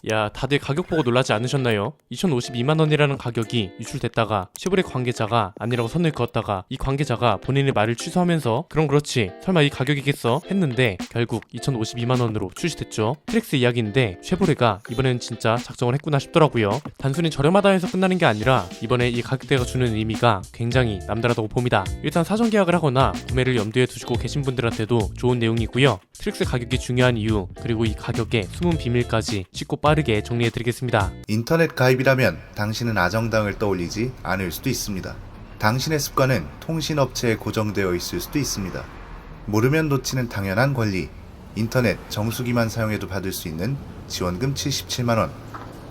야, 다들 가격 보고 놀라지 않으셨나요? 2052만원이라는 가격이 유출됐다가 쉐보레 관계자가 아니라고 선을 그었다가 이 관계자가 본인의 말을 취소하면서 그럼 그렇지 설마 이 가격이겠어? 했는데 결국 2052만원으로 출시됐죠. 트랙스 이야기인데 쉐보레가 이번엔 진짜 작정을 했구나 싶더라고요. 단순히 저렴하다 해서 끝나는 게 아니라 이번에 이 가격대가 주는 의미가 굉장히 남다르다고 봅니다. 일단 사전 계약을 하거나 구매를 염두에 두시고 계신 분들한테도 좋은 내용이고요. 트랙스 가격이 중요한 이유 그리고 이 가격의 숨은 비밀까지 쉽고 빠르게 정리해드리겠습니다. 인터넷 가입이라면 당신은 아정당을 떠올리지 않을 수도 있습니다. 당신의 습관은 통신업체에 고정되어 있을 수도 있습니다. 모르면 놓치는 당연한 권리, 인터넷 정수기만 사용해도 받을 수 있는 지원금 77만원,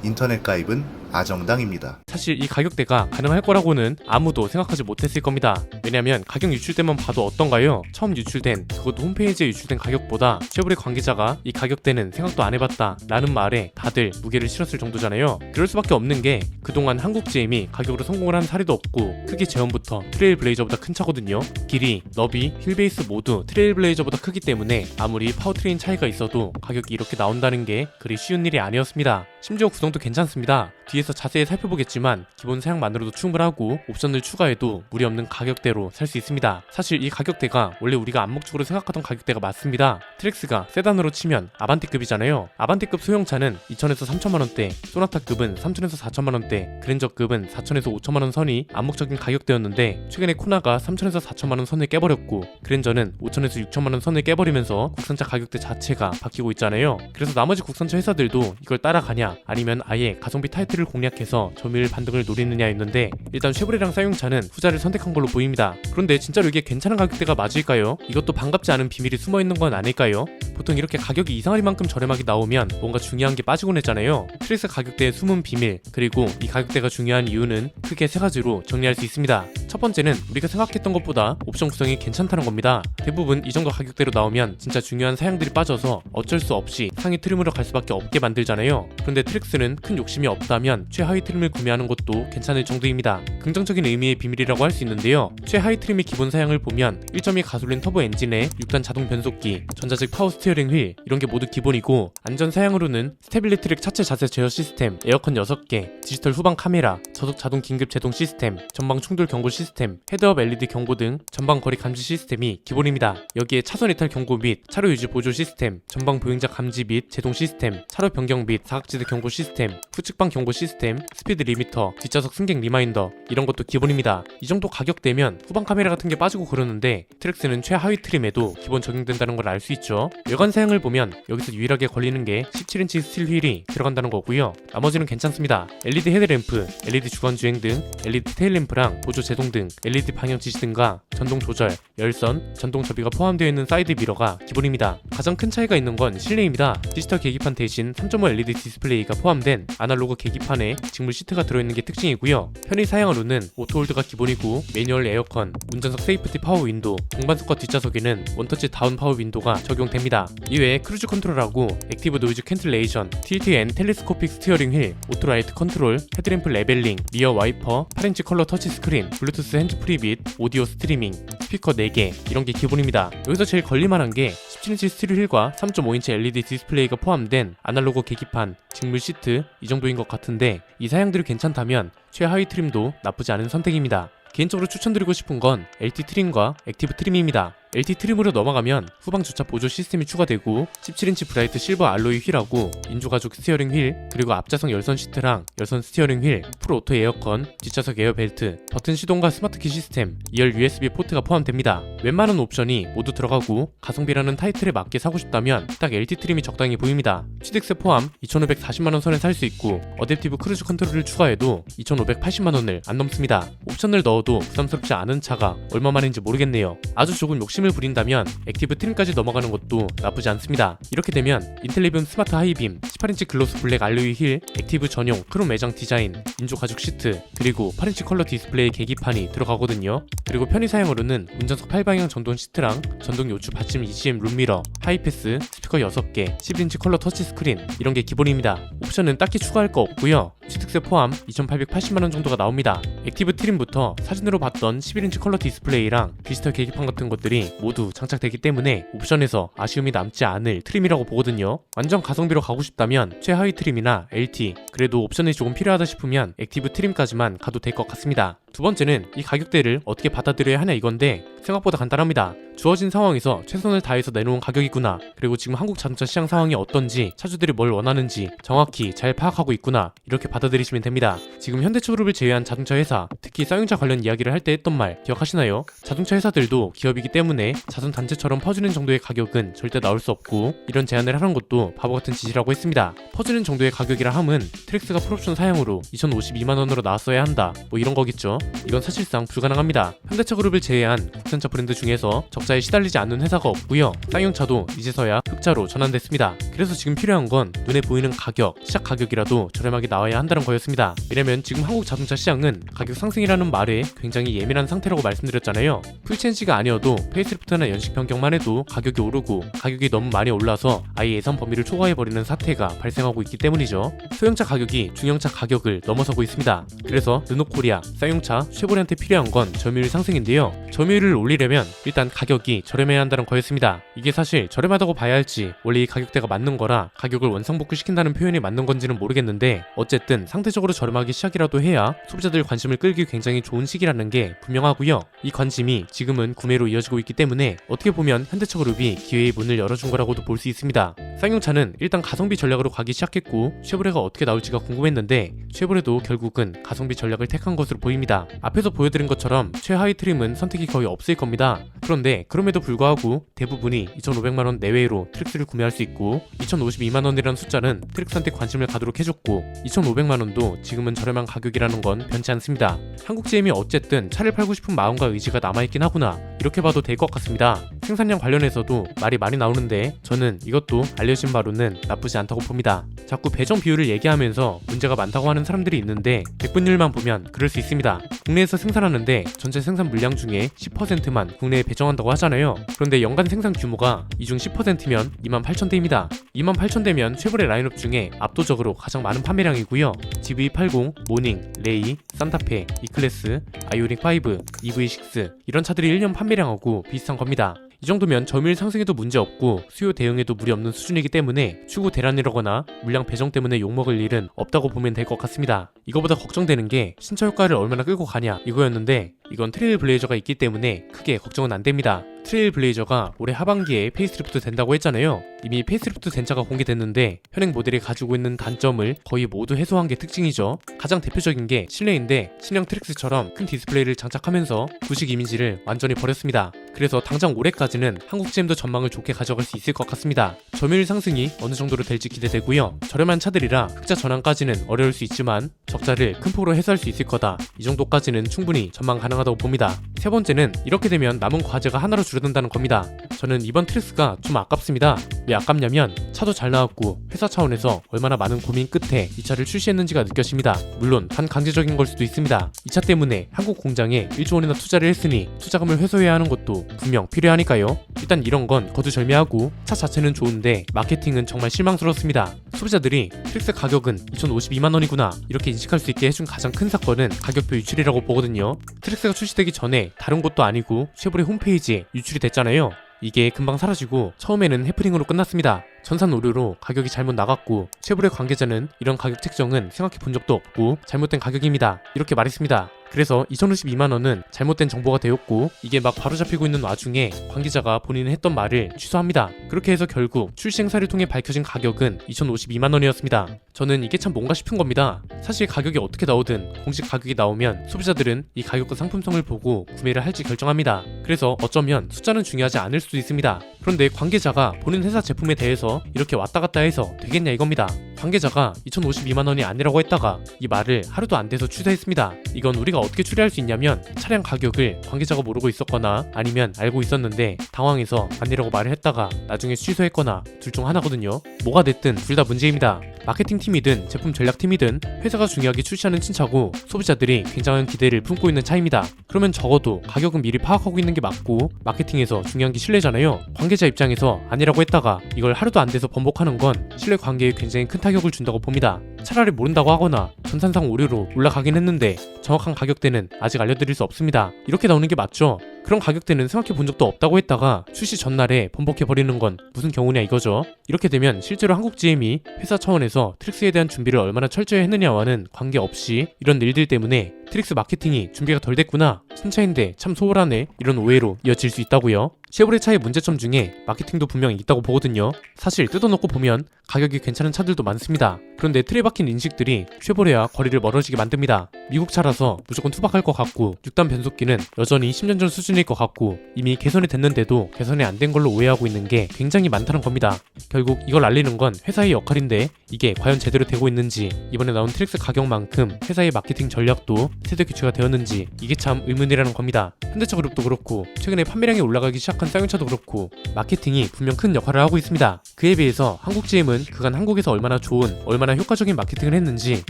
인터넷 가입은 아정당입니다. 사실 이 가격대가 가능할 거라고는 아무도 생각하지 못했을 겁니다. 왜냐면 가격 유출대만 봐도 어떤가요? 처음 유출된, 그것도 홈페이지에 유출된 가격보다 쉐보레 관계자가 이 가격대는 생각도 안 해봤다 라는 말에 다들 무게를 실었을 정도잖아요. 그럴 수밖에 없는 게 그동안 한국 GM이 가격으로 성공을 한 사례도 없고 크기 제원부터 트레일블레이저보다 큰 차거든요. 길이, 너비, 휠베이스 모두 트레일블레이저보다 크기 때문에 아무리 파워트레인 차이가 있어도 가격이 이렇게 나온다는 게 그리 쉬운 일이 아니었습니다. 심지어 구성도 괜찮습니다. 뒤에서 자세히 살펴보겠지만 기본 사양만으로도 충분하고 옵션을 추가해도 무리 없는 가격대로 살 수 있습니다. 사실 이 가격대가 원래 우리가 암묵적으로 생각하던 가격대가 맞습니다. 트랙스가 세단으로 치면 아반떼급이잖아요. 아반떼급 소형차는 2천에서 3천만원대, 소나타급은 3천에서 4천만원대, 그랜저급은 4천에서 5천만원 선이 암묵적인 가격대였는데 최근에 코나가 3천에서 4천만원 선을 깨버렸고 그랜저는 5천에서 6천만원 선을 깨버리면서 국산차 가격대 자체가 바뀌고 있잖아요. 그래서 나머지 국산차 회사들도 이걸 따라가냐 아니면 아예 가성비 타이틀을 공략해서 점유율 반등을 노리느냐였는데 일단 쉐보레랑 쌍용차는 후자를 선택한 걸로 보입니다. 그런데 진짜로 이게 괜찮은 가격대가 맞을까요? 이것도 반갑지 않은 비밀이 숨어있는 건 아닐까요? 보통 이렇게 가격이 이상할 만큼 저렴하게 나오면 뭔가 중요한 게 빠지곤 했잖아요. 트랙스 가격대의 숨은 비밀 그리고 이 가격대가 중요한 이유는 크게 세 가지로 정리할 수 있습니다. 첫 번째는 우리가 생각했던 것보다 옵션 구성이 괜찮다는 겁니다. 대부분 이 정도 가격대로 나오면 진짜 중요한 사양들이 빠져서 어쩔 수 없이 상위 트림으로 갈 수밖에 없게 만들잖아요. 그런데 트랙스는 큰 욕심이 없다면 최하위 트림을 구매하는 것도 괜찮을 정도입니다. 긍정적인 의미의 비밀이라고 할 수 있는데요. 최하위 트림의 기본 사양을 보면 1.2 가솔린 터보 엔진에 6단 자동 변속기, 전자식 파워 스티어링 휠 이런 게 모두 기본이고 안전 사양으로는 스테빌리티 트랙 차체 자세 제어 시스템, 에어컨 6개, 디지털 후방 카메라, 저속 자동 긴급 제동 시스템, 전방 충돌 경고 시스템, 헤드업 LED 경고 등 전방 거리 감지 시스템이 기본입니다. 여기에 차선 이탈 경고 및 차로 유지 보조 시스템, 전방 보행자 감지 및 제동 시스템, 차로 변경 및 사각지대 경고 시스템, 후측방 경고 시스템, 스피드 리미터, 뒷좌석 승객 리마인더 이런 것도 기본입니다. 이 정도 가격대면 후방 카메라 같은 게 빠지고 그러는데 트랙스는 최하위 트림에도 기본 적용된다는 걸 알 수 있죠. 외관 사양을 보면 여기서 유일하게 걸리는 게 17인치 스틸 휠이 들어간다는 거고요. 나머지는 괜찮습니다. LED 헤드램프, LED 주간 주행 등, LED 테일램프랑 보조 제동 등, LED 방향 지시 등과 전동 조절, 열선, 전동 접이가 포함되어 있는 사이드 미러가 기본입니다. 가장 큰 차이가 있는 건 실내입니다. 디지털 계기판 대신 3.5 LED 디스플레이가 포함된 아날로그 계기판에 직물 시트가 들어있는 게 특징이고요. 편의 사양으로는 오토홀드가 기본이고 매뉴얼 에어컨, 운전석 세이프티 파워 윈도, 동반석과 뒷좌석에는 원터치 다운 파워 윈도가 적용됩니다. 이외에 크루즈 컨트롤하고 액티브 노이즈 캔틀레이션, 틸트 앤 텔레스코픽 스티어링 휠, 오토라이트 컨트롤, 헤드램프 레벨링, 리어 와이퍼, 8인치 컬러 터치 스크린, 블루투스 핸즈프리 및 오디오 스트리밍, 스피커 4개 이런 게 기본입니다. 여기서 제일 걸릴만한 게 17인치 스틸 휠과 3.5인치 LED 디스플레이가 포함된 아날로그 계기판, 직물 시트 이 정도인 것 같은데 이 사양들이 괜찮다면 최하위 트림도 나쁘지 않은 선택입니다. 개인적으로 추천드리고 싶은 건 LT 트림과 액티브 트림입니다. LT 트림으로 넘어가면 후방 주차 보조 시스템이 추가되고 17인치 브라이트 실버 알로이 휠하고 인조가죽 스티어링 휠 그리고 앞좌석 열선 시트랑 열선 스티어링 휠, 풀 오토 에어컨, 뒷좌석 에어벨트, 버튼 시동과 스마트키 시스템, 2열 USB 포트가 포함됩니다. 웬만한 옵션이 모두 들어가고 가성비라는 타이틀에 맞게 사고 싶다면 딱 LT 트림이 적당히 보입니다. 취득세 포함 2,540만원 선에 살 수 있고 어댑티브 크루즈 컨트롤을 추가해도 2,580만원을 안 넘습니다. 옵션을 넣어도 부담스럽지 않은 차가 얼마만인지 모르겠네요. 아주 조금 욕심을 부린다면 액티브 트림까지 넘어가는 것도 나쁘지 않습니다. 이렇게 되면 인텔리비움 스마트 하이빔, 18인치 글로스 블랙 알로이 휠, 액티브 전용 크롬 매장 디자인, 인조 가죽 시트, 그리고 8인치 컬러 디스플레이 계기판이 들어가거든요. 그리고 편의 사양으로는 운전석 8방향 전동 시트랑 전동 요추 받침 ECM 룸미러, 하이패스, 스피커 6개, 11인치 컬러 터치 스크린 이런 게 기본입니다. 옵션은 딱히 추가할 거 없고요. 취득세 포함 2,880만원 정도가 나옵니다. 액티브 트림부터 사진으로 봤던 11인치 컬러 디스플레이랑 디지털 계기판 같은 것들이 모두 장착되기 때문에 옵션에서 아쉬움이 남지 않을 트림이라고 보거든요. 완전 가성비로 가고 싶다면 그렇다면 최하위 트림이나 LT, 그래도 옵션이 조금 필요하다 싶으면 액티브 트림까지만 가도 될 것 같습니다. 두 번째는 이 가격대를 어떻게 받아들여야 하냐 이건데 생각보다 간단합니다. 주어진 상황에서 최선을 다해서 내놓은 가격이구나, 그리고 지금 한국 자동차 시장 상황이 어떤지, 차주들이 뭘 원하는지 정확히 잘 파악하고 있구나, 이렇게 받아들이시면 됩니다. 지금 현대차그룹을 제외한 자동차 회사, 특히 쌍용차 관련 이야기를 할 때 했던 말 기억하시나요? 자동차 회사들도 기업이기 때문에 자선단체처럼 퍼주는 정도의 가격은 절대 나올 수 없고, 이런 제안을 하는 것도 바보같은 짓이라고 했습니다. 퍼주는 정도의 가격이라 함은 트랙스가 풀옵션 사양으로 2052만원으로 나왔어야 한다, 뭐 이런 거겠죠. 이건 사실상 불가능합니다. 현대차그룹을 제외한 국산차 브랜드 중에서 적자에 시달리지 않는 회사가 없고요. 쌍용차도 이제서야 흑자로 전환됐습니다. 그래서 지금 필요한 건 눈에 보이는 가격, 시작 가격이라도 저렴하게 나와야 한다는 거였습니다. 왜냐면 지금 한국 자동차 시장은 가격 상승이라는 말에 굉장히 예민한 상태라고 말씀드렸잖아요. 풀체인지가 아니어도 페이스리프트나 연식 변경만 해도 가격이 오르고, 가격이 너무 많이 올라서 아예 예상 범위를 초과해버리는 사태가 발생하고 있기 때문이죠. 소형차 가격이 중형차 가격을 넘어서고 있습니다. 그래서 르노코리아, 쌍용차, 쉐보레한테 필요한 건 점유율 상승인데요. 점유율을 올리려면 일단 가격이 저렴해야 한다는 거였습니다. 이게 사실 저렴하다고 봐야 할지, 원래 이 가격대가 맞는 거라 가격을 원상복구시킨다는 표현이 맞는 건지는 모르겠는데, 어쨌든 상대적으로 저렴하기 시작이라도 해야 소비자들 관심을 끌기 굉장히 좋은 시기라는 게 분명하고요. 이 관심이 지금은 구매로 이어지고 있기 때문에 어떻게 보면 현대차그룹이 기회의 문을 열어준 거라고도 볼 수 있습니다. 쌍용차는 일단 가성비 전략으로 가기 시작했고, 쉐보레가 어떻게 나올지가 궁금했는데 쉐보레도 결국은 가성비 전략을 택한 것으로 보입니다. 앞에서 보여드린 것처럼 최하위 트림은 선택이 거의 없을 겁니다. 그런데 그럼에도 불구하고 대부분이 2,500만원 내외로 트랙스를 구매할 수 있고, 2,052만원이라는 숫자는 트랙스한테 관심을 가도록 해줬고, 2,500만원도 지금은 저렴한 가격이라는 건 변치 않습니다. 한국 GM이 어쨌든 차를 팔고 싶은 마음과 의지가 남아있긴 하구나, 이렇게 봐도 될 것 같습니다. 생산량 관련해서도 말이 많이 나오는데 저는 이것도 알려진 바로는 나쁘지 않다고 봅니다. 자꾸 배정 비율을 얘기하면서 문제가 많다고 하는 사람들이 있는데 백분율만 보면 그럴 수 있습니다. 국내에서 생산하는데 전체 생산 물량 중에 10%만 국내에 배정한다고 하잖아요. 그런데 연간 생산 규모가 이 중 10%면 28,000대입니다. 28,000대면 쉐보레 라인업 중에 압도적으로 가장 많은 판매량이고요. GV80, 모닝, 레이, 산타페, E클래스, 아이오닉5, EV6 이런 차들이 1년 판매량하고 비슷한 겁니다. 이 정도면 점유율 상승에도 문제없고 수요 대응에도 무리 없는 수준이기 때문에 추후 대란이라거나 물량 배정 때문에 욕먹을 일은 없다고 보면 될 것 같습니다. 이거보다 걱정되는 게 신차 효과를 얼마나 끌고 가냐 이거였는데, 이건 트레일 블레이저가 있기 때문에 크게 걱정은 안 됩니다. 트레일 블레이저가 올해 하반기에 페이스리프트 된다고 했잖아요. 이미 페이스리프트 된 차가 공개됐는데 현행 모델이 가지고 있는 단점을 거의 모두 해소한 게 특징이죠. 가장 대표적인 게 실내인데 신형 트랙스처럼 큰 디스플레이를 장착하면서 구식 이미지를 완전히 버렸습니다. 그래서 당장 올해까지는 한국 GM도 전망을 좋게 가져갈 수 있을 것 같습니다. 점유율 상승이 어느 정도로 될지 기대되고요. 저렴한 차들이라 흑자 전환까지는 어려울 수 있지만 적자를 큰 폭으로 해소할 수 있을 거다, 이 정도까지는 충분히 전망 가능하다고 봅니다. 세 번째는 이렇게 되면 남은 과제가 하나로 줄어든다는 겁니다. 저는 이번 트랙스가 좀 아깝습니다. 왜 아깝냐면 차도 잘 나왔고 회사 차원에서 얼마나 많은 고민 끝에 이 차를 출시했는지가 느껴집니다. 물론 반강제적인 걸 수도 있습니다. 이 차 때문에 한국 공장에 1조 원이나 투자를 했으니 투자금을 회수해야 하는 것도 분명 필요하니까요. 일단 이런 건 거두절미하고, 차 자체는 좋은데 마케팅은 정말 실망스럽습니다. 소비자들이 트랙스 가격은 2,052만원이구나 이렇게 인식할 수 있게 해준 가장 큰 사건은 가격표 유출이라고 보거든요. 트랙스가 출시되기 전에 다른 곳도 아니고 쉐보레 홈페이지에 유출이 됐잖아요. 이게 금방 사라지고 처음에는 해프닝으로 끝났습니다. 전산 오류로 가격이 잘못 나갔고, 쉐보레 관계자는 이런 가격 책정은 생각해 본 적도 없고 잘못된 가격입니다, 이렇게 말했습니다. 그래서 2,052만원은 잘못된 정보가 되었고, 이게 막 바로잡히고 있는 와중에 관계자가 본인이 했던 말을 취소합니다. 그렇게 해서 결국 출시 행사를 통해 밝혀진 가격은 2,052만원이었습니다. 저는 이게 참 뭔가 싶은 겁니다. 사실 가격이 어떻게 나오든 공식 가격이 나오면 소비자들은 이 가격과 상품성을 보고 구매를 할지 결정합니다. 그래서 어쩌면 숫자는 중요하지 않을 수도 있습니다. 그런데 관계자가 본인 회사 제품에 대해서 이렇게 왔다 갔다 해서 되겠냐 이겁니다. 관계자가 2,052만원이 아니라고 했다가 이 말을 하루도 안 돼서 취소했습니다. 이건 우리가 어떻게 추리할 수 있냐면, 차량 가격을 관계자가 모르고 있었거나 아니면 알고 있었는데 당황해서 아니라고 말을 했다가 나중에 취소했거나 둘 중 하나거든요. 뭐가 됐든 둘 다 문제입니다. 마케팅 팀이든 제품 전략 팀이든 회사가 중요하게 출시하는 신차고 소비자들이 굉장한 기대를 품고 있는 차입니다. 그러면 적어도 가격은 미리 파악하고 있는 게 맞고, 마케팅에서 중요한 게 신뢰잖아요. 관계자 입장에서 아니라고 했다가 이걸 하루도 안 돼서 번복하는 건 신뢰 관계에 굉장히 큰 타격을 준다고 봅니다. 차라리 모른다고 하거나 전산상 오류로 올라가긴 했는데 정확한 가격대는 아직 알려드릴 수 없습니다, 이렇게 나오는 게 맞죠? 그런 가격대는 생각해 본 적도 없다고 했다가 출시 전날에 번복해버리는 건 무슨 경우냐 이거죠. 이렇게 되면 실제로 한국 GM이 회사 차원에서 트릭스에 대한 준비를 얼마나 철저히 했느냐와는 관계없이 이런 일들 때문에 트릭스 마케팅이 준비가 덜 됐구나, 신차인데 참 소홀하네, 이런 오해로 이어질 수 있다고요. 쉐보레 차의 문제점 중에 마케팅도 분명히 있다고 보거든요. 사실 뜯어놓고 보면 가격이 괜찮은 차들도 많습니다. 그런데 틀에 박힌 인식들이 쉐보레와 거리를 멀어지게 만듭니다. 미국 차라서 무조건 투박할 것 같고 6단 변속기는 여전히 10년 전 수준일 것 같고 이미 개선이 됐는데도 개선이 안 된 걸로 오해하고 있는 게 굉장히 많다는 겁니다. 결국 이걸 알리는 건 회사의 역할인데 이게 과연 제대로 되고 있는지, 이번에 나온 트릭스 가격만큼 회사의 마케팅 전략도 세대 교체가 되었는지 이게 참 의문이라는 겁니다. 현대차 그룹도 그렇고 최근에 판매량이 올라가기 시작한 쌍용차도 그렇고 마케팅이 분명 큰 역할을 하고 있습니다. 그에 비해서 한국 GM은 그간 한국에서 얼마나 좋은, 얼마나 효과적인 마케팅을 했는지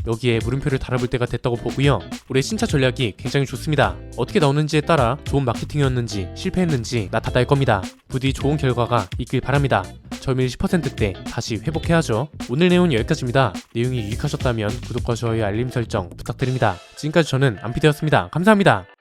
여기에 물음표를 달아볼 때가 됐다고 보고요. 올해 신차 전략이 굉장히 좋습니다. 어떻게 나오는지에 따라 좋은 마케팅이었는지 실패했는지 나타날 겁니다. 부디 좋은 결과가 있길 바랍니다. 점유율 10%대 다시 회복해야죠. 오늘 내용은 여기까지입니다. 내용이 유익하셨다면 구독과 좋아요, 알림 설정 부탁드립니다. 지금까지 저는 안피디였습니다. 감사합니다.